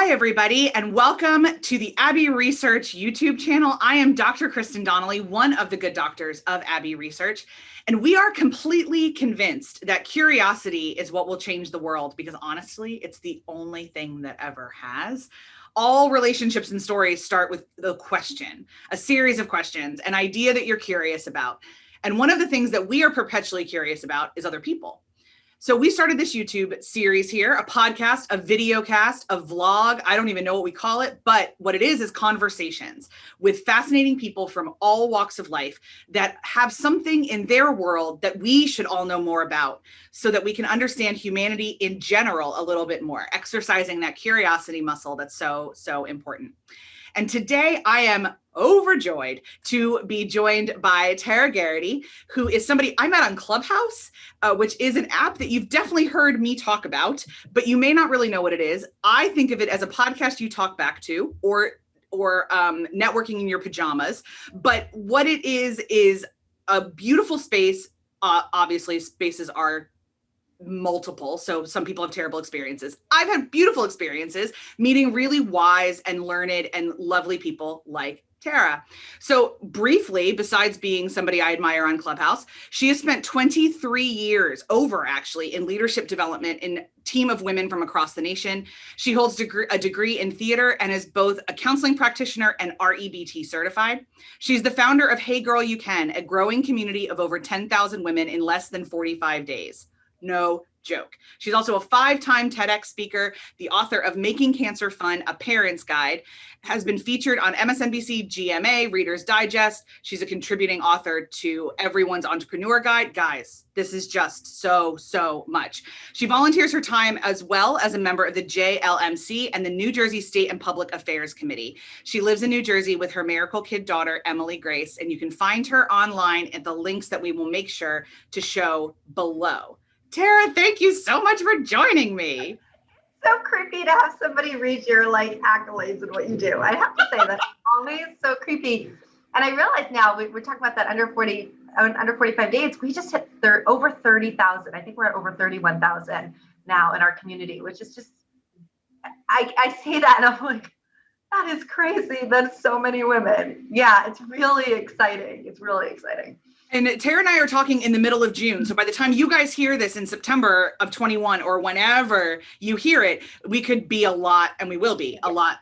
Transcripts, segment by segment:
Hi, everybody, and welcome to the Abbey Research YouTube channel. I am Dr. Kristen Donnelly, one of the good doctors of Abbey Research, and we are completely convinced that curiosity is what will change the world because honestly, it's the only thing that ever has. All relationships and stories start with the question, a series of questions, an idea that you're curious about. And one of the things that we are perpetually curious about is other people. So we started this YouTube series here, a podcast, a video cast, a vlog. I don't even know what we call it, but what it is conversations with fascinating people from all walks of life that have something in their world that we should all know more about so that we can understand humanity in general a little bit more, exercising that curiosity muscle that's so important. And today I am overjoyed to be joined by Tara Geraghty, who is somebody I met on Clubhouse, which is an app that you've definitely heard me talk about, but you may not really know what it is. I think of it as a podcast you talk back to or networking in your pajamas. But what it is a beautiful space. Obviously, spaces are multiple. So some people have terrible experiences. I've had beautiful experiences meeting really wise and learned and lovely people like Tara. So briefly, besides being somebody I admire on Clubhouse, she has spent 23 years in leadership development in a team of women from across the nation. She holds a degree in theater and is both a counseling practitioner and REBT certified. She's the founder of Hey Girl You Can, a growing community of over 10,000 women in less than 45 days. No joke. She's also a 5-time TEDx speaker, the author of Making Cancer Fun, A Parent's Guide, has been featured on MSNBC, GMA, Reader's Digest. She's a contributing author to Everyone's Entrepreneur Guide. Guys, this is just so much. She volunteers her time as well as a member of the JLMC and the New Jersey State and Public Affairs Committee. She lives in New Jersey with her miracle kid daughter, Emily Grace, and you can find her online at the links that we will make sure to show below. Tara, thank you so much for joining me. So creepy to have somebody read your accolades and what you do. I have to say that's always so creepy. And I realize now we're talking about that under 45 days. We just hit over 30,000. I think we're at over 31,000 now in our community, which is just, I say that and I'm like, that is crazy. That's so many women. Yeah, it's really exciting. It's really exciting. And Tara and I are talking in the middle of June. So by the time you guys hear this in September of 21 or whenever you hear it, we could be a lot, and we will be a lot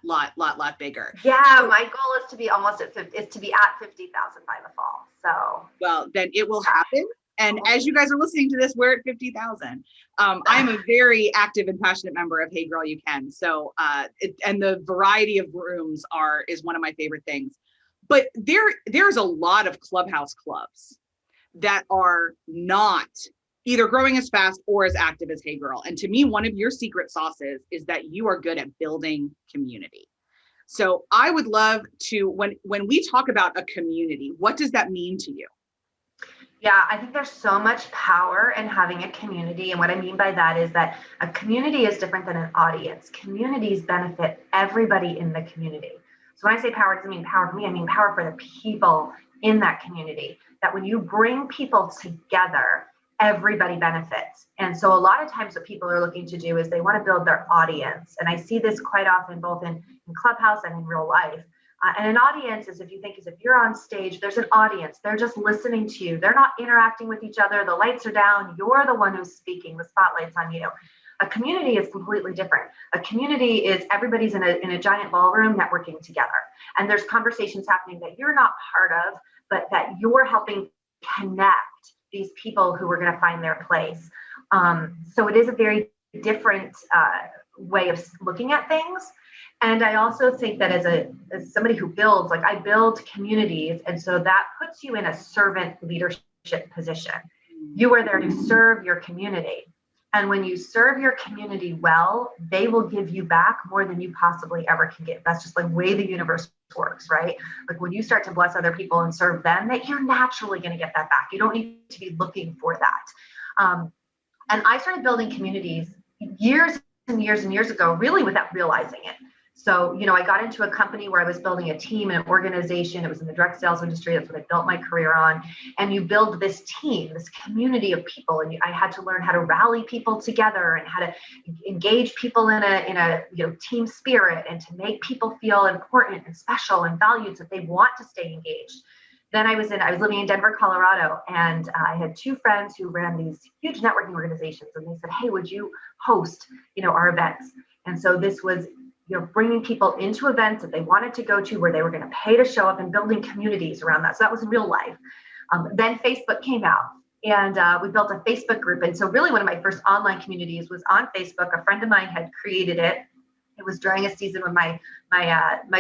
bigger. Yeah, my goal is to be almost at 50, is to be at 50,000 by the fall. So well, then it will happen. And as you guys are listening to this, we're at 50,000. I'm a very active and passionate member of Hey Girl You Can. So and the variety of rooms is one of my favorite things. But there's a lot of Clubhouse clubs that are not either growing as fast or as active as Hey Girl. And to me, one of your secret sauces is that you are good at building community. So I would love to, when we talk about a community, what does that mean to you? Yeah, I think there's so much power in having a community. And what I mean by that is that a community is different than an audience. Communities benefit everybody in the community. So when I say power, it doesn't mean power for me. I mean power for the people in that community. That when you bring people together, everybody benefits. And so a lot of times what people are looking to do is they want to build their audience. And I see this quite often both in Clubhouse and in real life. And an audience is, if you're on stage, there's an audience. They're just listening to you. They're not interacting with each other. The lights are down. You're the one who's speaking. The spotlight's on you. A community is completely different. A community is everybody's in a giant ballroom networking together. And there's conversations happening that you're not part of, but that you're helping connect these people who are going to find their place. So it is a very different way of looking at things. And I also think that as somebody who builds, I build communities. And so that puts you in a servant leadership position. You are there to serve your community. And when you serve your community well, they will give you back more than you possibly ever can give. That's just the way the universe works, right? When you start to bless other people and serve them, that you're naturally going to get that back. You don't need to be looking for that. And I started building communities years and years and years ago, really without realizing it. So, I got into a company where I was building a team and an organization. It was in the direct sales industry. That's what I built my career on. And you build this team, this community of people. And I had to learn how to rally people together and how to engage people in a team spirit, and to make people feel important and special and valued so that they want to stay engaged. Then I was living in Denver, Colorado, and I had two friends who ran these huge networking organizations. And they said, hey, would you host, our events? And so this was, bringing people into events that they wanted to go to, where they were going to pay to show up, and building communities around that. So that was real life. Then Facebook came out, and we built a Facebook group. And so really one of my first online communities was on Facebook. A friend of mine had created it. It was during a season when my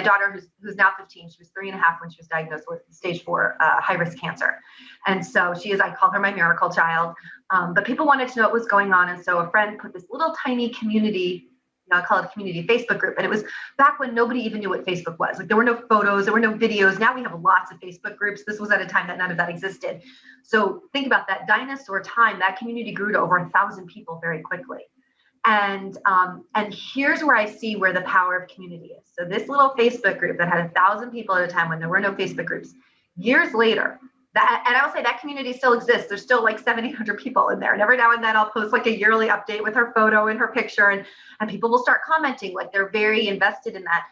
daughter, who's now 15, she was 3.5 when she was diagnosed with stage 4 high risk cancer. And so I call her my miracle child. But people wanted to know what was going on. And so a friend put this little tiny community, I call it a community Facebook group. And it was back when nobody even knew what Facebook was. Like, there were no photos, there were no videos. Now we have lots of Facebook groups. This was at a time that none of that existed. So think about that dinosaur time. That community grew to over 1,000 people very quickly. And here's where I see where the power of community is. So this little Facebook group that had 1,000 people at a time when there were no Facebook groups, years later, and I will say that community still exists. There's still like 700-800 people in there. And every now and then I'll post like a yearly update with her photo and her picture, and people will start commenting, like they're very invested in that.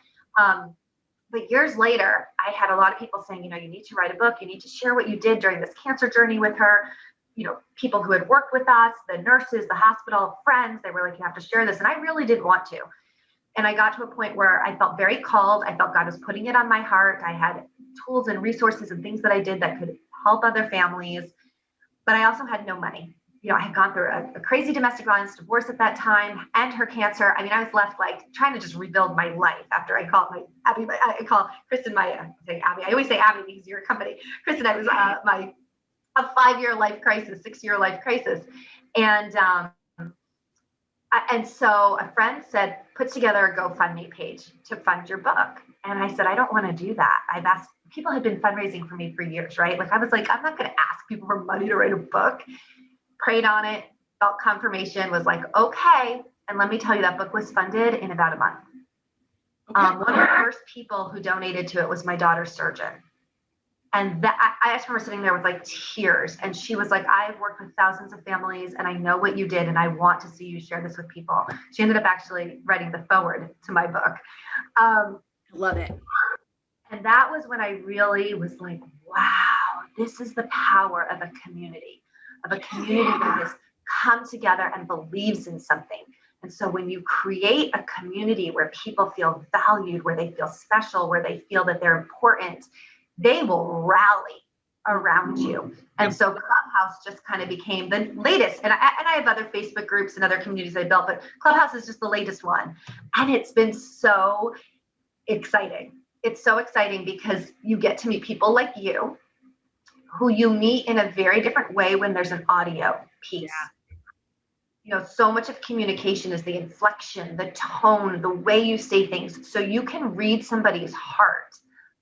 But years later, I had a lot of people saying, you need to write a book. You need to share what you did during this cancer journey with her. People who had worked with us, the nurses, the hospital, friends, they were like, you have to share this. And I really didn't want to. And I got to a point where I felt very called. I felt God was putting it on my heart. I had tools and resources and things that I did that could help other families. But I also had no money. I had gone through a crazy domestic violence divorce at that time, and her cancer. I mean, I was left like trying to just rebuild my life after I call Abby. I call Kristen Abby. I always say Abby because you're a company. Kristen, I was a 5-year life crisis, 6-year life crisis. And so a friend said, put together a GoFundMe page to fund your book. And I said, I don't want to do that. I've asked, people had been fundraising for me for years, right? Like, I was like, I'm not going to ask people for money to write a book. Prayed on it, felt confirmation, was like, okay. And let me tell you, that book was funded in about a month. Okay. One of the first people who donated to it was my daughter's surgeon. And that, I just remember sitting there with like tears. And she was like, I've worked with thousands of families, and I know what you did, and I want to see you share this with people. She ended up actually writing the foreword to my book. Love it. And that was when I really was like, wow, this is the power of a community that has come together and believes in something. And so when you create a community where people feel valued, where they feel special, where they feel that they're important, they will rally around you. And so Clubhouse just kind of became the latest. And I have other Facebook groups and other communities I built, but Clubhouse is just the latest one. And it's been so exciting. It's so exciting because you get to meet people like you, who you meet in a very different way when there's an audio piece. Yeah. So much of communication is the inflection, the tone, the way you say things. So you can read somebody's heart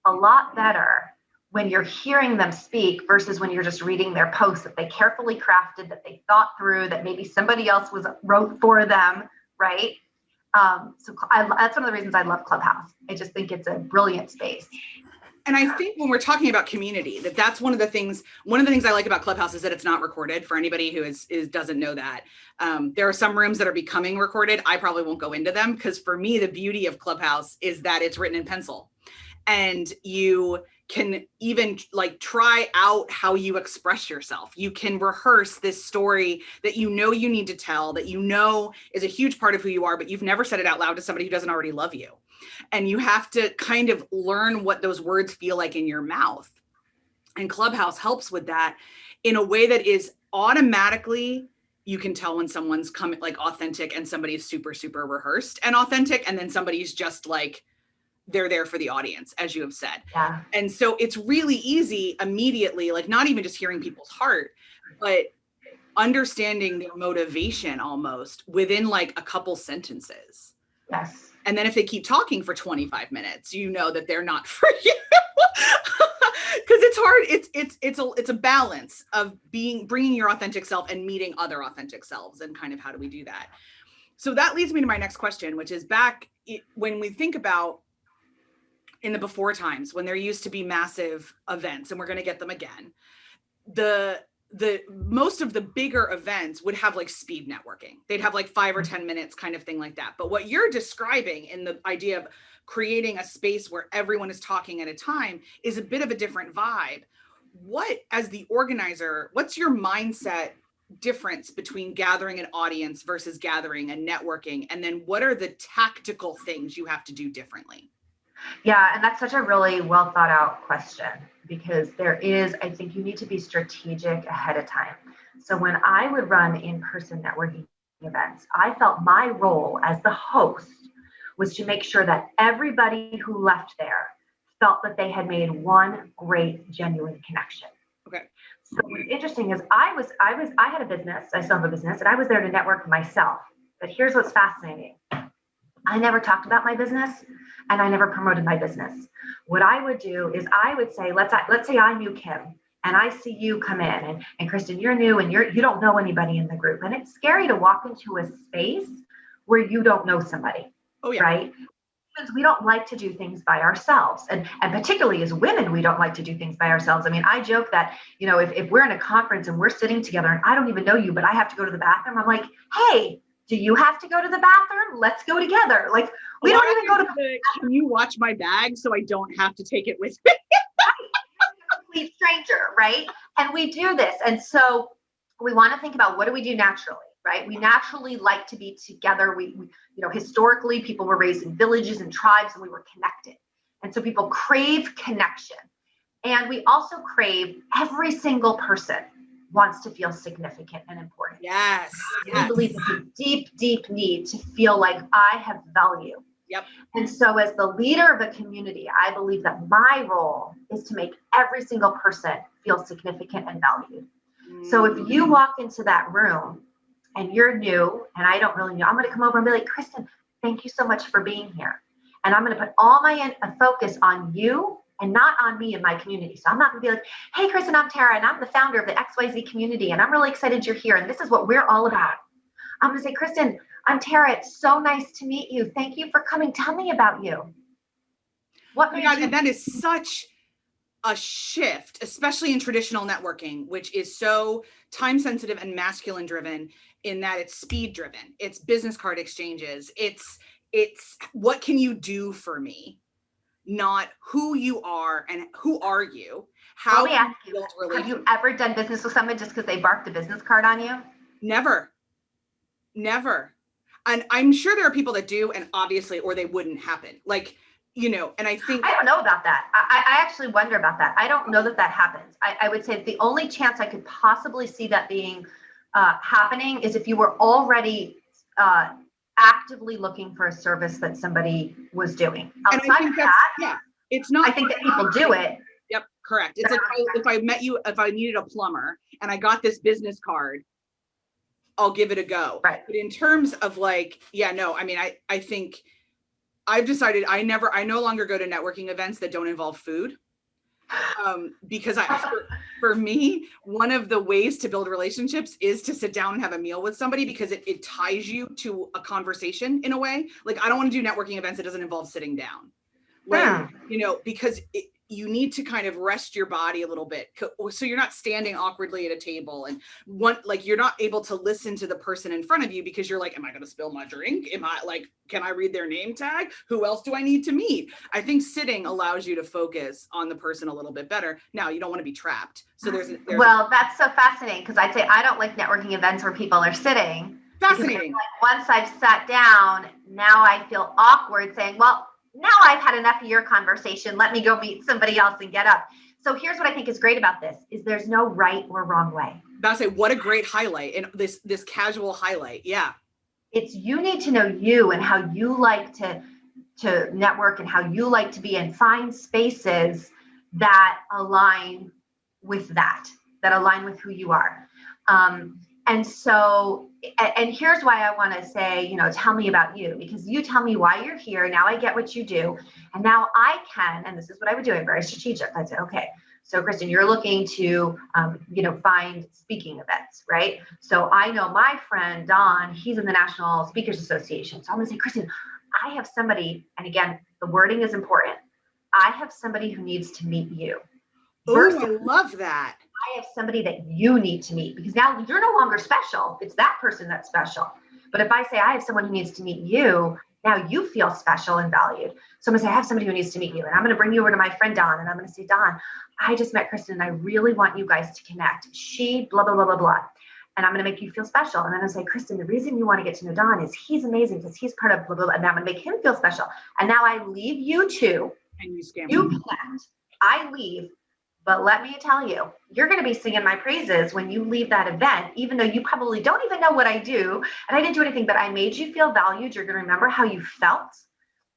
a lot better when you're hearing them speak versus when you're just reading their posts that they carefully crafted, that they thought through, that maybe somebody else wrote for them, right? So that's one of the reasons I love Clubhouse. I just think it's a brilliant space. And I think when we're talking about community, that's one of the things I like about Clubhouse is that it's not recorded. For anybody who doesn't know that. There are some rooms that are becoming recorded. I probably won't go into them because for me, the beauty of Clubhouse is that it's written in pencil. And you can even like try out how you express yourself. You can rehearse this story that you need to tell, that is a huge part of who you are, but you've never said it out loud to somebody who doesn't already love you. And you have to kind of learn what those words feel like in your mouth. And Clubhouse helps with that in a way that is automatically, you can tell when someone's coming like authentic and somebody's super, super rehearsed and authentic. And then somebody's just like, they're there for the audience, as you have said. Yeah. And so it's really easy immediately, like not even just hearing people's heart, but understanding their motivation almost within like a couple sentences. Yes. And then if they keep talking for 25 minutes, you know that they're not for you. Because it's hard. It's a balance of bringing your authentic self and meeting other authentic selves. And kind of how do we do that? So that leads me to my next question, which is when we think about in the before times, when there used to be massive events, and we're going to get them again, the most of the bigger events would have like speed networking. They'd have like 5 or 10 minutes kind of thing like that. But what you're describing in the idea of creating a space where everyone is talking at a time is a bit of a different vibe. What, as the organizer, what's your mindset difference between gathering an audience versus gathering and networking? And then what are the tactical things you have to do differently? Yeah, and that's such a really well thought out question, because I think you need to be strategic ahead of time. So when I would run in-person networking events, I felt my role as the host was to make sure that everybody who left there felt that they had made one great, genuine connection. Okay. So what's interesting is I had a business, I still have a business, and I was there to network myself. But here's what's fascinating. I never talked about my business, and I never promoted my business. What I would do is I would say, let's say I knew Kim, and I see you come in, and Kristen, you're new, and you don't know anybody in the group, and it's scary to walk into a space where you don't know somebody. Oh yeah. Right? Because we don't like to do things by ourselves, and particularly as women, we don't like to do things by ourselves. I mean, I joke that if we're in a conference and we're sitting together, and I don't even know you, but I have to go to the bathroom, I'm like, hey, do you have to go to the bathroom? Let's go together. Like, we don't even go to can you watch my bag so I don't have to take it with me? a complete stranger, right? And we do this. And so we want to think about, what do we do naturally, right? We naturally like to be together. We historically, people were raised in villages and tribes, and we were connected. And so people crave connection. And we also crave, every single person wants to feel significant and important. Yes. I believe it's a deep, deep need to feel like I have value. Yep. And so as the leader of a community, I believe that my role is to make every single person feel significant and valued. So if you walk into that room and you're new and I don't really know, I'm going to come over and be like, Kristen, thank you so much for being here. And I'm going to put all my focus on you and not on me and my community. So I'm not going to be like, hey, Kristen, I'm Tara, and I'm the founder of the XYZ community, and I'm really excited you're here, and this is what we're all about. I'm going to say, Kristen, I'm Tara. It's so nice to meet you. Thank you for coming. Tell me about you. What made you? And that is such a shift, especially in traditional networking, which is so time sensitive and masculine driven, in that it's speed driven. It's business card exchanges. It's what can you do for me? Not who you are and who are you. How Let me ask you, have you ever done business with someone just because they barked a business card on you? Never. And I'm sure there are people that do, and obviously, or they wouldn't happen. Like, and I think I don't know about that. I actually wonder about that. I don't know that happens. I would say the only chance I could possibly see that being happening is if you were already actively looking for a service that somebody was doing. Outside of that, it's not. I think that people do it. Yep, correct. It's like if I met you, if I needed a plumber and I got this business card, I'll give it a go. Right. But in terms of like, I think I've decided I no longer go to networking events that don't involve food. Because for me, one of the ways to build relationships is to sit down and have a meal with somebody, because it ties you to a conversation in a way. Like, I don't want to do networking events that doesn't involve sitting down. Like, because you need to kind of rest your body a little bit. So you're not standing awkwardly at a table and you're not able to listen to the person in front of you because you're like, am I going to spill my drink? Am I like, can I read their name tag? Who else do I need to meet? I think sitting allows you to focus on the person a little bit better. Now, you don't want to be trapped. So well, that's so fascinating, because I'd say I don't like networking events where people are sitting. Fascinating. Like, once I've sat down, now I feel awkward saying, well, now I've had enough of your conversation. Let me go meet somebody else and get up. So here's what I think is great about this, is there's no right or wrong way. About to say, what a great highlight, and this casual highlight. Yeah. It's, you need to know you and how you like to network and how you like to be, and find spaces that align with that align with who you are. And so, and here's why I want to say, tell me about you, because you tell me why you're here. Now I get what you do. And now I can, and this is what I would do. I'm very strategic. I'd say, okay, So Kristen, you're looking to, find speaking events, right? So I know my friend, Don, he's in the National Speakers Association. So I'm gonna say, Kristen, I have somebody, and again, the wording is important. I have somebody who needs to meet you. Oh, I love that. I have somebody that you need to meet, because now you're no longer special. It's that person that's special. But if I say I have someone who needs to meet you, now you feel special and valued. So I'm gonna say I have somebody who needs to meet you, and I'm gonna bring you over to my friend Dawn, and I'm gonna say, Dawn, I just met Kristen, and I really want you guys to connect. She blah blah blah blah blah, and I'm gonna make you feel special. And then I'm gonna say, Kristen, the reason you want to get to know Dawn is he's amazing because he's part of blah blah blah, and I'm gonna make him feel special. And now I leave you two, and you connect. I leave. But let me tell you, you're going to be singing my praises when you leave that event, even though you probably don't even know what I do. And I didn't do anything, but I made you feel valued. You're going to remember how you felt.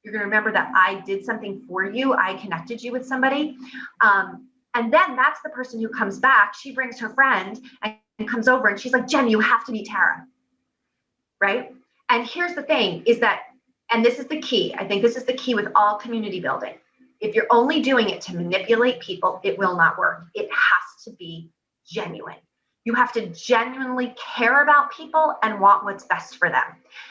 You're going to remember that I did something for you. I connected you with somebody. And then that's the person who comes back. She brings her friend and comes over and she's like, Jen, you have to meet Tara. Right? And here's the thing is that, and this is the key. I think this is the key with all community building. If you're only doing it to manipulate people, it will not work. It has to be genuine. You have to genuinely care about people and want what's best for them.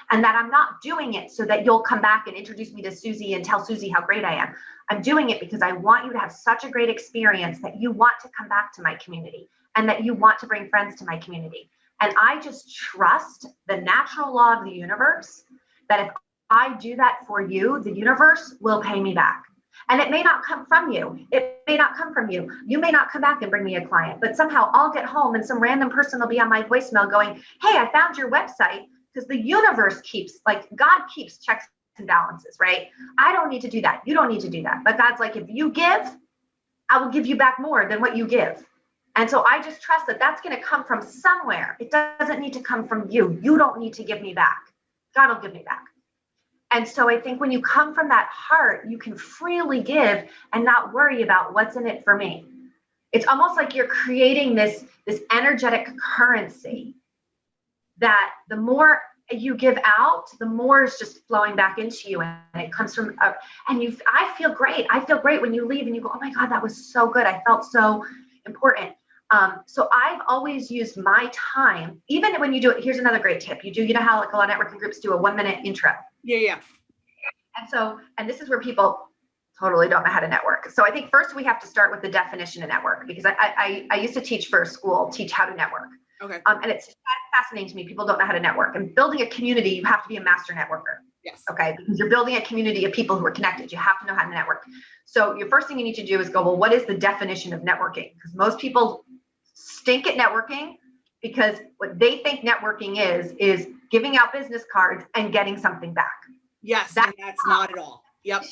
And that I'm not doing it so that you'll come back and introduce me to Susie and tell Susie how great I am. I'm doing it because I want you to have such a great experience that you want to come back to my community and that you want to bring friends to my community. And I just trust the natural law of the universe that if I do that for you, the universe will pay me back. And it may not come from you. It may not come from you. You may not come back and bring me a client, but somehow I'll get home and some random person will be on my voicemail going, hey, I found your website, because the universe keeps, like God keeps checks and balances, right? I don't need to do that. You don't need to do that. But God's like, if you give, I will give you back more than what you give. And so I just trust that that's going to come from somewhere. It doesn't need to come from you. You don't need to give me back. God will give me back. And so I think when you come from that heart, you can freely give and not worry about what's in it for me. It's almost like you're creating this energetic currency that the more you give out, the more is just flowing back into you. And it comes from, I feel great. I feel great when you leave and you go, oh my God, that was so good. I felt so important. So I've always used my time, even when you do it. Here's another great tip. You know how like a lot of networking groups do a 1-minute intro. Yeah. And this is where people totally don't know how to network. So I think first we have to start with the definition of network, because I used to teach for a school, teach how to network. Okay. And it's fascinating to me. People don't know how to network. And building a community, you have to be a master networker. Yes. Okay. Because you're building a community of people who are connected. You have to know how to network. So your first thing you need to do is go, well, what is the definition of networking? Because most people stink at networking, because what they think networking is giving out business cards and getting something back. Yes, that's not at all. Yep.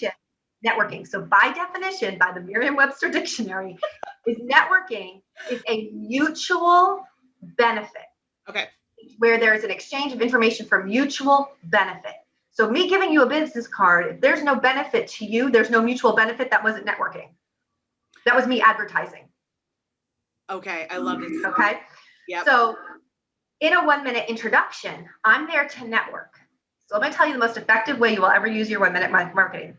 Networking. So by definition, by the Merriam-Webster dictionary, is networking is a mutual benefit. Okay. Where there is an exchange of information for mutual benefit. So me giving you a business card, if there's no benefit to you, there's no mutual benefit, that wasn't networking. That was me advertising. Okay, I love this. Okay. Yeah. So in a 1-minute introduction, I'm there to network. So let me tell you the most effective way you will ever use your 1-minute marketing.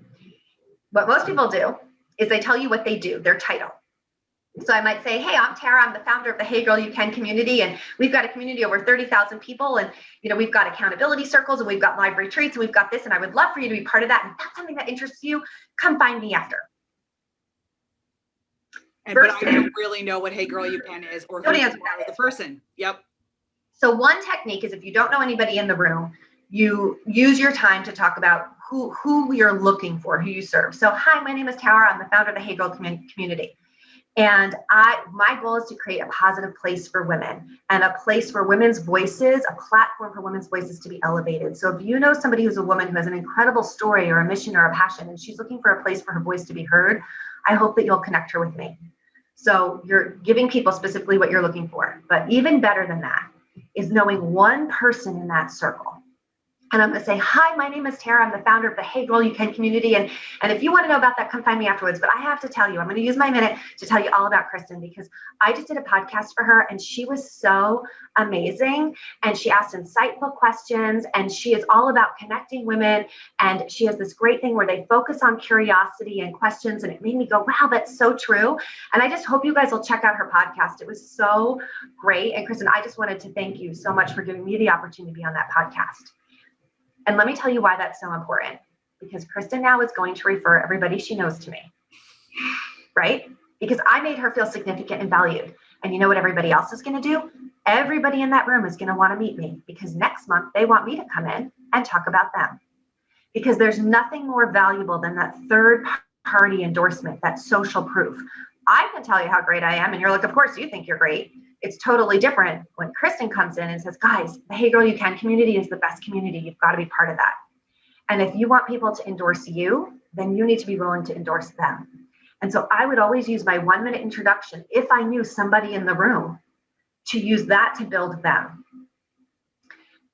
What most people do is they tell you what they do, their title. So I might say, hey, I'm Tara. I'm the founder of the Hey Girl You Can community. And we've got a community of over 30,000 people. And, we've got accountability circles and we've got live retreats and we've got this. And I would love for you to be part of that. And if that's something that interests you, come find me after. But I don't really know what Hey Girl You Can is or who is the person. Yep. So one technique is, if you don't know anybody in the room, you use your time to talk about who you're looking for, who you serve. So, hi, my name is Tara. I'm the founder of the Hey Girl community. And my goal is to create a positive place for women, and a place for women's voices, a platform for women's voices to be elevated. So if you know somebody who's a woman who has an incredible story or a mission or a passion, and she's looking for a place for her voice to be heard, I hope that you'll connect her with me. So you're giving people specifically what you're looking for. But even better than that is knowing one person in that circle And I'm going to say, hi, my name is Tara. I'm the founder of the Hey Girl You Can community. And if you want to know about that, come find me afterwards. But I have to tell you, I'm going to use my minute to tell you all about Kristen, because I just did a podcast for her and she was so amazing. And she asked insightful questions and she is all about connecting women. And she has this great thing where they focus on curiosity and questions. And it made me go, wow, that's so true. And I just hope you guys will check out her podcast. It was so great. And Kristen, I just wanted to thank you so much for giving me the opportunity to be on that podcast. And let me tell you why that's so important, because Kristen now is going to refer everybody she knows to me, right? Because I made her feel significant and valued. And you know what everybody else is going to do? Everybody in that room is going to want to meet me, because next month they want me to come in and talk about them. Because there's nothing more valuable than that third party endorsement, that social proof. I can tell you how great I am. And you're like, of course you think you're great. It's totally different when Kristen comes in and says, guys, the Hey Girl You Can community is the best community. You've got to be part of that. And if you want people to endorse you, then you need to be willing to endorse them. And so I would always use my 1-minute introduction, if I knew somebody in the room, to use that to build them.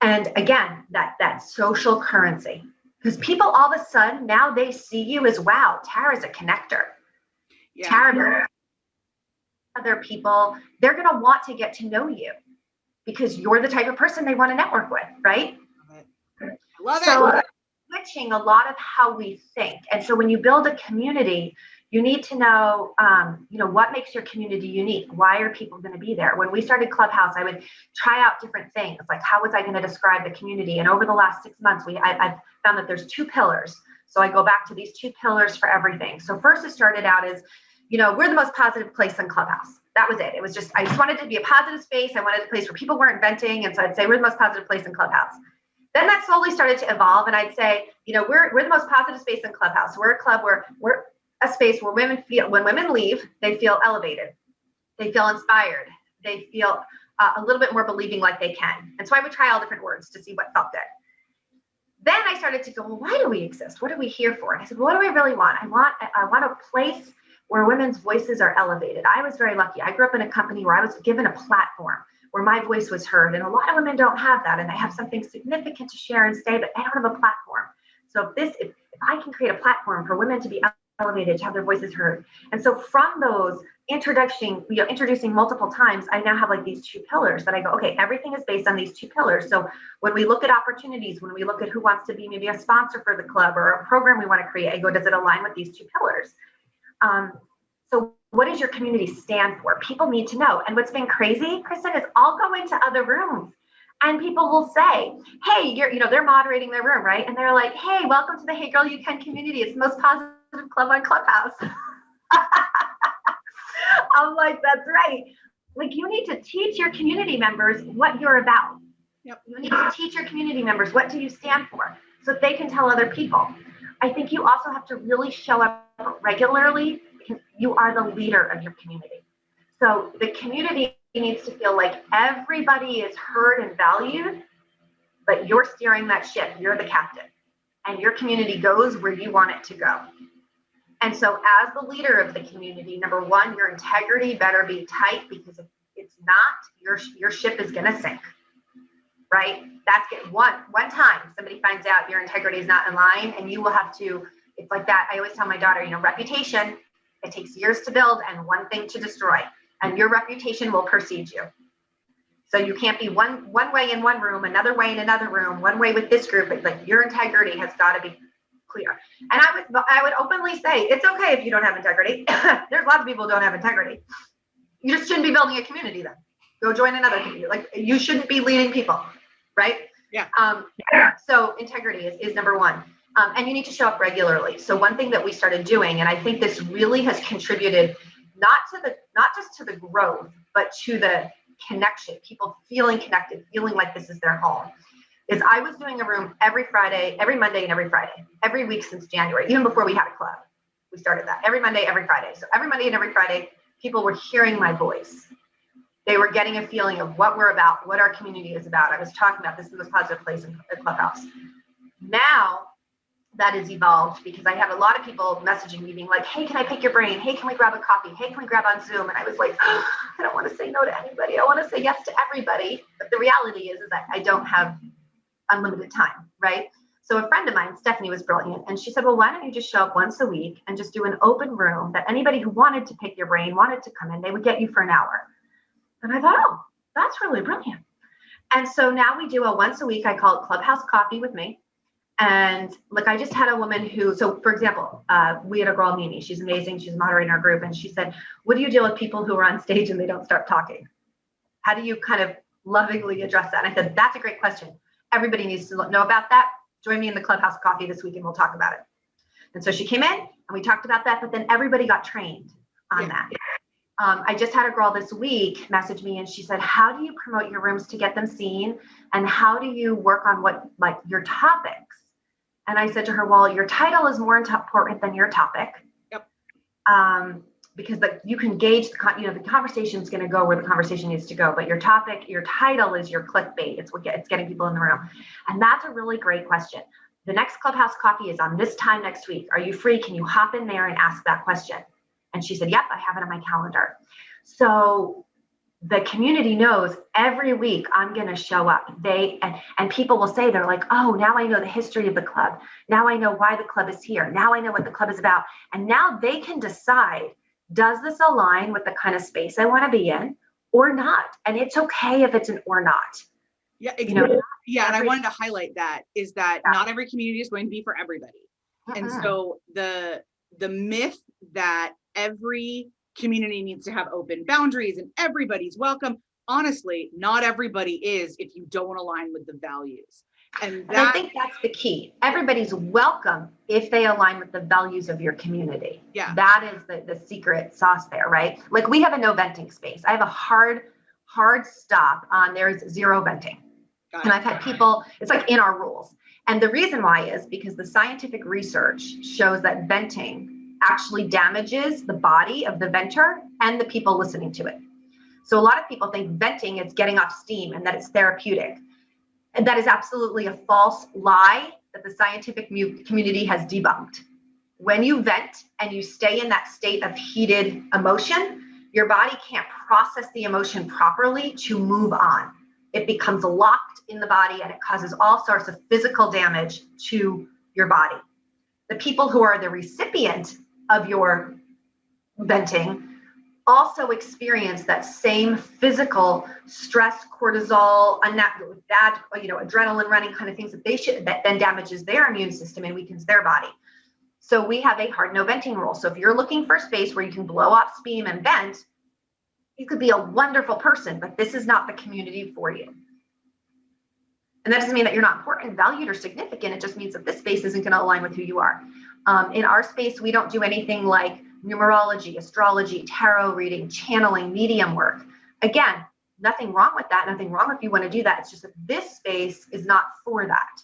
And again, that social currency, because people all of a sudden now they see you as, wow, Tara's a connector. Yeah. Tara, other people, they're going to want to get to know you because you're the type of person they want to network with, right? Love it. So switching a lot of how we think. And so when you build a community, you need to know, what makes your community unique? Why are people going to be there? When we started Clubhouse, I would try out different things. Like, how was I going to describe the community? And over the last 6 months, I've found that there's 2 pillars. So I go back to these 2 pillars for everything. So first it started out as, we're the most positive place in Clubhouse. That was it. It was just, I just wanted to be a positive space. I wanted a place where people weren't venting. And so I'd say, we're the most positive place in Clubhouse. Then that slowly started to evolve. And I'd say, we're the most positive space in Clubhouse. We're a club where we're a space where women feel, when women leave, they feel elevated. They feel inspired. They feel a little bit more believing like they can. And so I would try all different words to see what felt good. Then I started to go, well, why do we exist? What are we here for? And I said, well, what do I really want? I want a place where women's voices are elevated. I was very lucky. I grew up in a company where I was given a platform where my voice was heard. And a lot of women don't have that. And they have something significant to share and say, but they don't have a platform. So if I can create a platform for women to be elevated, to have their voices heard. And so from those introducing multiple times, I now have like these 2 pillars that I go, okay, everything is based on these 2 pillars. So when we look at opportunities, when we look at who wants to be maybe a sponsor for the club or a program we want to create, I go, does it align with these 2 pillars? So what does your community stand for? People need to know. And what's been crazy, Kristen, is I'll go into other rooms and people will say, hey, they're moderating their room, right? And they're like, hey, welcome to the Hey Girl You Can community. It's the most positive club on Clubhouse. I'm like, that's right. Like, you need to teach your community members what you're about. Yep. You need to teach your community members what do you stand for so that they can tell other people. I think you also have to really show up regularly because you are the leader of your community. So the community needs to feel like everybody is heard and valued, but you're steering that ship. You're the captain. And your community goes where you want it to go. And so as the leader of the community, number one, your integrity better be tight, because if it's not, your ship is going to sink, right? That's it. One time somebody finds out your integrity is not in line, and you will have to, it's like that. I always tell my daughter, reputation, it takes years to build and one thing to destroy, and your reputation will precede you. So you can't be one way in one room, another way in another room, one way with this group. It's like your integrity has got to be clear. And I would openly say, it's okay if you don't have integrity. There's lots of people who don't have integrity. You just shouldn't be building a community then. Go join another community. Like, you shouldn't be leading people, right? Yeah. So integrity is number one. And you need to show up regularly. So one thing that we started doing, and I think this really has contributed not just to the growth, but to the connection, people feeling connected, feeling like this is their home, is I was doing a room every Friday, every Monday and every Friday, every week since January, even before we had a club. We started that every Monday, every Friday. So every Monday and every Friday, people were hearing my voice. They were getting a feeling of what we're about, what our community is about. I was talking about this is the most positive place in Clubhouse. Now that has evolved, because I have a lot of people messaging me being like, hey, can I pick your brain? Hey, can we grab a coffee? Hey, can we grab on Zoom? And I was like, oh, I don't want to say no to anybody. I want to say yes to everybody. But the reality is that I don't have unlimited time, right? So a friend of mine, Stephanie, was brilliant. And she said, well, why don't you just show up once a week and just do an open room that anybody who wanted to pick your brain, wanted to come in, they would get you for an hour. And I thought, oh, that's really brilliant. And so now we do a once a week, I call it Clubhouse Coffee with me. And like, I just had a woman who, so for example, we had a girl, Mimi, she's amazing. She's a moderator in our group. And she said, what do you deal with people who are on stage and they don't start talking? How do you kind of lovingly address that? And I said, that's a great question. Everybody needs to know about that. Join me in the Clubhouse Coffee this week and we'll talk about it. And so she came in and we talked about that, but then everybody got trained on that. I just had a girl this week message me and she said, how do you promote your rooms to get them seen? And how do you work on what, like your topics? And I said to her, well, your title is more important than your topic. Yep. Because you can gauge the conversation is going to go where the conversation needs to go, but your topic, your title is your clickbait. It's getting people in the room. And that's a really great question. The next Clubhouse Coffee is on this time next week. Are you free? Can you hop in there and ask that question? And she said, yep, I have it on my calendar. So the community knows every week I'm going to show up. And people will say, they're like, oh, now I know the history of the club. Now I know why the club is here. Now I know what the club is about. And now they can decide, does this align with the kind of space I want to be in or not? And it's okay if it's an or not. Yeah, exactly. And I wanted to highlight that is that not every community is going to be for everybody. And so the myth that every community needs to have open boundaries and everybody's welcome, honestly, not everybody is if you don't align with the values. And I think that's the key. Everybody's welcome if they align with the values of your community. Yeah. That is the secret sauce there, right? Like we have a no venting space. I have a hard stop on there's zero venting. And I've had people, it's like in our rules. And the reason why is because the scientific research shows that venting actually damages the body of the venter and the people listening to it. So a lot of people think venting is getting off steam and that it's therapeutic. And that is absolutely a false lie that the scientific community has debunked. When you vent and you stay in that state of heated emotion, your body can't process the emotion properly to move on. It becomes locked in the body and it causes all sorts of physical damage to your body. The people who are the recipient of your venting also experience that same physical stress, cortisol, bad, adrenaline running kind of things that then damages their immune system and weakens their body. So we have a hard no venting rule. So if you're looking for a space where you can blow off steam and vent, you could be a wonderful person, but this is not the community for you. And that doesn't mean that you're not important, valued, or significant. It just means that this space isn't going to align with who you are. In our space, we don't do anything like numerology, astrology, tarot reading, channeling, medium work. Again, nothing wrong with that. Nothing wrong if you want to do that. It's just that this space is not for that.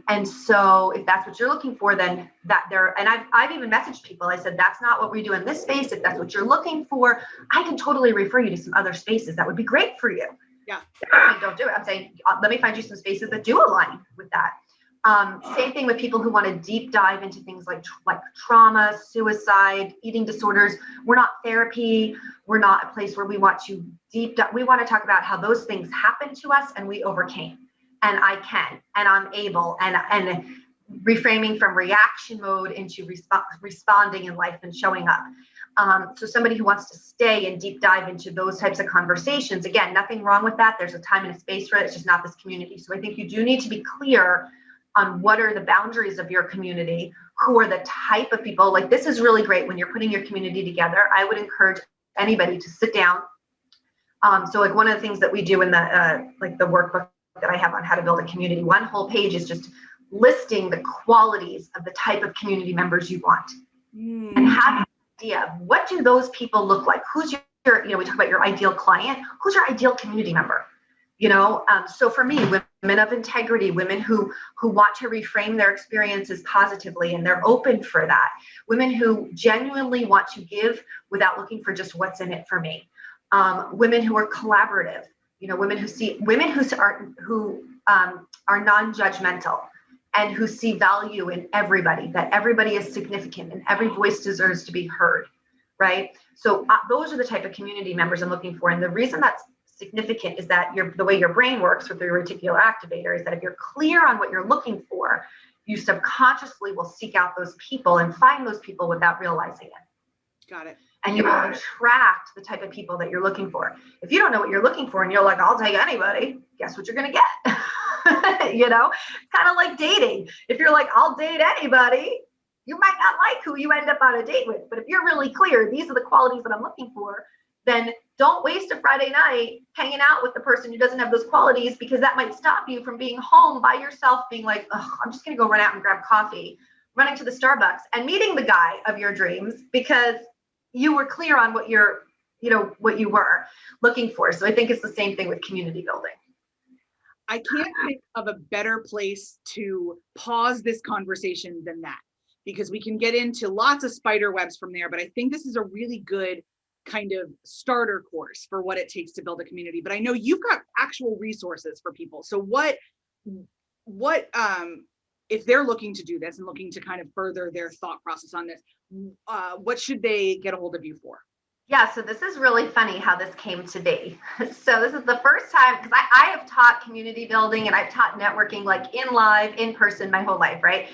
And so if that's what you're looking for, then and I've even messaged people. I said, that's not what we do in this space. If that's what you're looking for, I can totally refer you to some other spaces that would be great for you. Yeah. Don't do it. I'm saying, let me find you some spaces that do align with that. Same thing with people who want to deep dive into things like trauma, suicide, eating disorders. We're not therapy. We're not a place where we want to deep dive. We want to talk about how those things happened to us and we overcame. And I can, and I'm able, and reframing from reaction mode into responding in life and showing up. So somebody who wants to stay and deep dive into those types of conversations, again, nothing wrong with that. There's a time and a space for it. It's just not this community. So I think you do need to be clear on what are the boundaries of your community, who are the type of people. Like, this is really great when you're putting your community together. I would encourage anybody to sit down. So like one of the things that we do in the workbook that I have on how to build a community, one whole page is just listing the qualities of the type of community members you want. And have an idea of what do those people look like? Who's your, we talk about your ideal client, who's your ideal community member? So for me, women of integrity, women who want to reframe their experiences positively and they're open for that. Women who genuinely want to give without looking for just what's in it for me. Women who are collaborative, women who are non-judgmental and who see value in everybody, that everybody is significant and every voice deserves to be heard, right? So those are the type of community members I'm looking for. And the reason that's significant is that the way your brain works with your reticular activator is that if you're clear on what you're looking for, you subconsciously will seek out those people and find those people without realizing it. Got it. And you will attract the type of people that you're looking for. If you don't know what you're looking for and you're like, I'll take anybody, guess what you're going to get? You know, kind of like dating. If you're like, I'll date anybody, you might not like who you end up on a date with. But if you're really clear, these are the qualities that I'm looking for, then don't waste a Friday night hanging out with the person who doesn't have those qualities, because that might stop you from being home by yourself, being like, oh, I'm just going to go run out and grab coffee, running to the Starbucks and meeting the guy of your dreams because you were clear on what what you were looking for. So I think it's the same thing with community building. I can't think of a better place to pause this conversation than that, because we can get into lots of spider webs from there. But I think this is a really good kind of starter course for what it takes to build a community. But I know you've got actual resources for people. So what if they're looking to do this and looking to kind of further their thought process on this, what should they get a hold of you for? Yeah, so this is really funny how this came to be. So this is the first time, because I have taught community building and I've taught networking like in live, in person my whole life, right?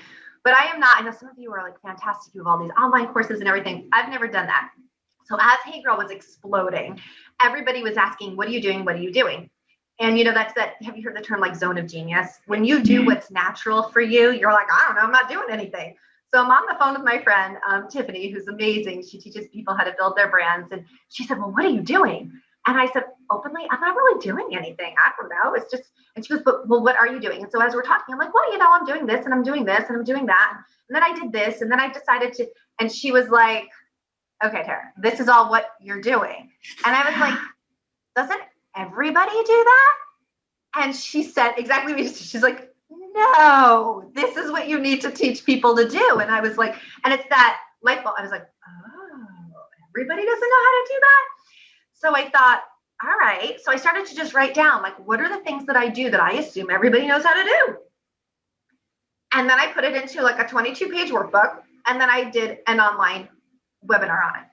But I am not, I know some of you are like fantastic, you have all these online courses and everything. I've never done that. So as Hey Girl was exploding, everybody was asking, what are you doing? What are you doing? And that's that, have you heard the term like zone of genius? When you do what's natural for you, you're like, I don't know, I'm not doing anything. So I'm on the phone with my friend, Tiffany, who's amazing. She teaches people how to build their brands. And she said, well, what are you doing? And I said, openly, I'm not really doing anything. I don't know. It's just, and she goes, well, what are you doing? And so as we're talking, I'm like, well, I'm doing this and I'm doing this and I'm doing that. And then I did this. And then I decided to, and she was like, okay, Tara, this is all what you're doing. And I was like, doesn't everybody do that? And she said exactly what she's like, no, this is what you need to teach people to do. And I was like, and it's that light bulb. I was like, oh, everybody doesn't know how to do that. So I thought, all right. So I started to just write down, like, what are the things that I do that I assume everybody knows how to do? And then I put it into like a 22-page workbook. And then I did an online webinar on it.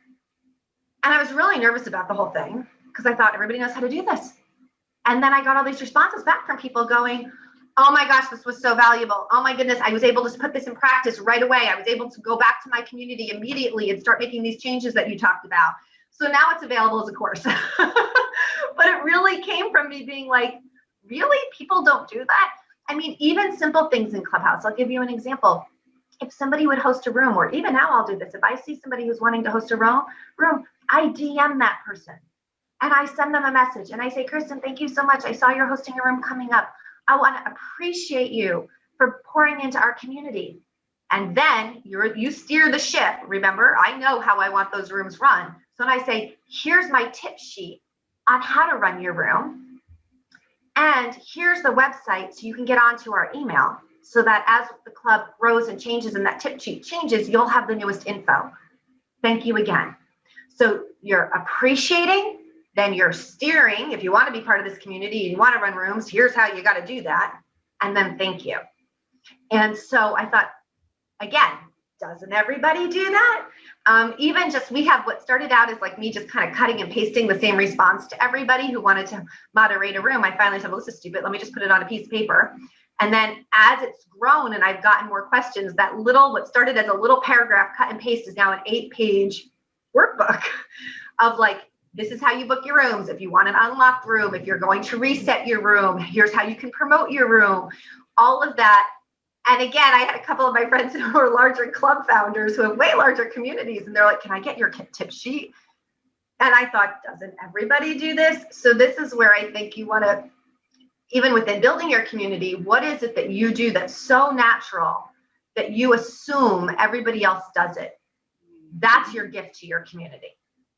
And I was really nervous about the whole thing because I thought everybody knows how to do this. And then I got all these responses back from people going, oh my gosh, this was so valuable. Oh my goodness, I was able to put this in practice right away. I was able to go back to my community immediately and start making these changes that you talked about. So now it's available as a course. But it really came from me being like, really? People don't do that? I mean, even simple things in Clubhouse. I'll give you an example. If somebody would host a room, or even now I'll do this. If I see somebody who's wanting to host a room, I DM that person and I send them a message and I say, Kristen, thank you so much. I saw you're hosting a room coming up. I want to appreciate you for pouring into our community. And then you steer the ship. Remember, I know how I want those rooms run. So when I say, here's my tip sheet on how to run your room. And here's the website so you can get onto our email so that as the club grows and changes and that tip sheet changes, you'll have the newest info. Thank you again. So you're appreciating, then you're steering. If you want to be part of this community, you want to run rooms, here's how you got to do that. And then thank you. And so I thought, again, doesn't everybody do that? Even just, we have what started out as like me just kind of cutting and pasting the same response to everybody who wanted to moderate a room. I finally said, well, this is stupid. Let me just put it on a piece of paper. And then as it's grown and I've gotten more questions, that what started as a little paragraph cut and paste is now an 8-page workbook of like, this is how you book your rooms. If you want an unlocked room, if you're going to reset your room, here's how you can promote your room, all of that. And again, I had a couple of my friends who are larger club founders who have way larger communities. And they're like, can I get your tip sheet? And I thought, doesn't everybody do this? So this is where I think you want to, even within building your community, what is it that you do that's so natural that you assume everybody else does it? That's your gift to your community.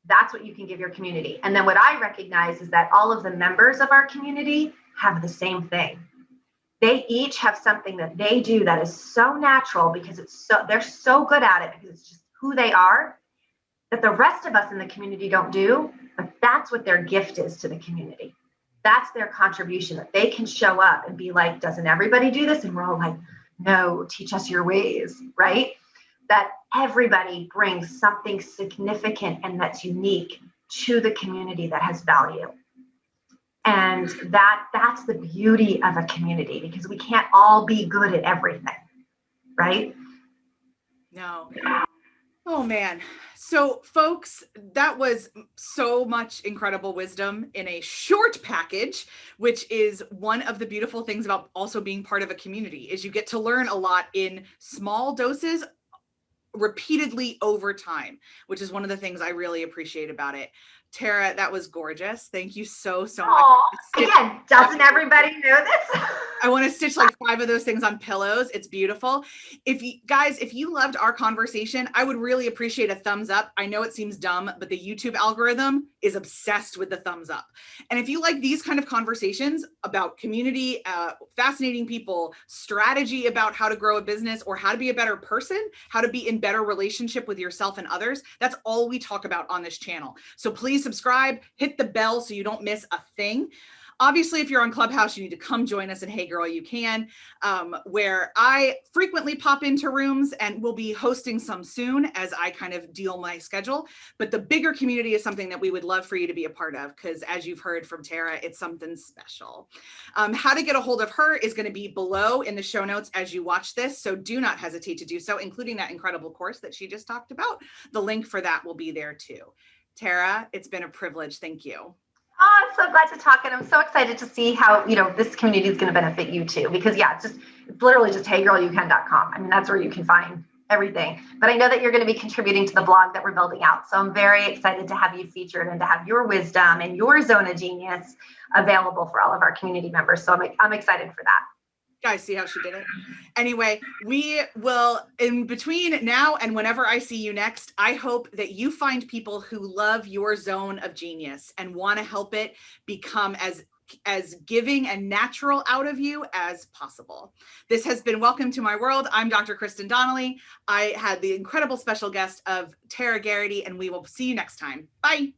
That's what you can give your community. And then what I recognize is that all of the members of our community have the same thing. They each have something that they do that is so natural because they're so good at it because it's just who they are, that the rest of us in the community don't do, but that's what their gift is to the community. That's their contribution, that they can show up and be like, doesn't everybody do this? And we're all like, no, teach us your ways, right? That everybody brings something significant and that's unique to the community that has value. And that's the beauty of a community, because we can't all be good at everything, right? No. Oh man. So folks, that was so much incredible wisdom in a short package, which is one of the beautiful things about also being part of a community, is you get to learn a lot in small doses repeatedly over time, which is one of the things I really appreciate about it. Tara, that was gorgeous. Thank you so much. Again, doesn't everybody know this? I want to stitch like 5 of those things on pillows. It's beautiful. If you loved our conversation, I would really appreciate a thumbs up. I know it seems dumb, but the YouTube algorithm is obsessed with the thumbs up. And if you like these kind of conversations about community, fascinating people, strategy about how to grow a business or how to be a better person, how to be in better relationship with yourself and others, that's all we talk about on this channel. So please subscribe, hit the bell so you don't miss a thing. Obviously, if you're on Clubhouse, you need to come join us in Hey Girl, You Can, where I frequently pop into rooms, and we'll be hosting some soon as I kind of deal my schedule. But the bigger community is something that we would love for you to be a part of, because as you've heard from Tara, it's something special. How to get a hold of her is going to be below in the show notes as you watch this. So do not hesitate to do so, including that incredible course that she just talked about. The link for that will be there too. Tara, it's been a privilege. Thank you. Oh, I'm so glad to talk, and I'm so excited to see how, this community is going to benefit you too. Because it's literally just heygirlyoucan.com. I mean, that's where you can find everything. But I know that you're going to be contributing to the blog that we're building out. So I'm very excited to have you featured and to have your wisdom and your zone of genius available for all of our community members. So I'm excited for that. Guys, see how she did it? Anyway, we will, in between now and whenever I see you next, I hope that you find people who love your zone of genius and want to help it become as giving and natural out of you as possible. This has been Welcome to My World. I'm Dr. Kristen Donnelly. I had the incredible special guest of Tara Geraghty, and we will see you next time. Bye.